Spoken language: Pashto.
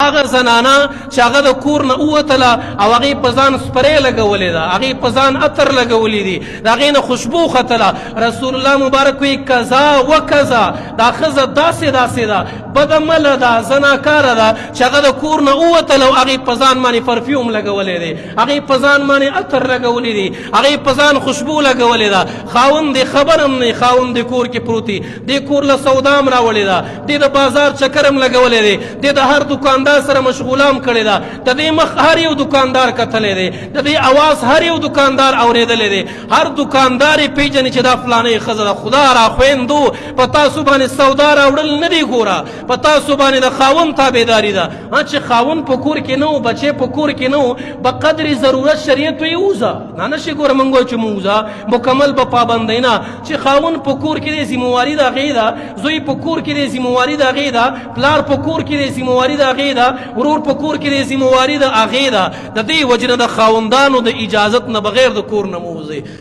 هغه زنانه چې هغه د کور نه ووتله او هغې په ځان سپرې لګولې ده، هغې په ځان عطر لګولي دي، د هغې نه خوشبو ختله. رسول الله مبارک وایي کذا و کذا، دا ښځه داسې داسې ده، بدعمله ده، زناکاره ده چې هغه د کور نه ووتله او هغې په ځان باندې پرفیوم لګولی دی، هغې په ځان باندې عطر لګولی دی، هغې په ځان خوشبو لګولې ده. خاوند دې خبر هم نه، خاوند دې کور کې پروت دی، دې کور له سودا هم راوړې ده، دې د بازار چکر هم لګولی دی، دې د هر دکاندار سره مشغولام کړی ده، د دې مخ هر یو دکاندار کتلی دی، د دې اواز هر یو دکاندار اورېدلی دی، هر دکاندار یې پیژني چې دا فلانۍ ښځه ده. خدا را خویندو په تاسو باندې سودا راوړل نه دی ګوره، په تاسو باندې د خاوند تابعداري ده. چې خاوند په کور کې نه و، بچې په کور کې نه و، به قدر ضرورت شریعت وایي ووځه، نه نشي ګوره موږ وایو چې مو وځه، مکمل به پابندۍ نه. چې خاوند په کور کې دی ذمواري د هغې ده، زوی په کور کې دی ذمواري د هغې ده، پلار په کور کې دی ذمواري د هغې ده، ورور په کور کې دی ذمواري د هغې ده. د دې وجې نه د خاوندانو د اجازت نه بغیر د کور نه مه وځئ.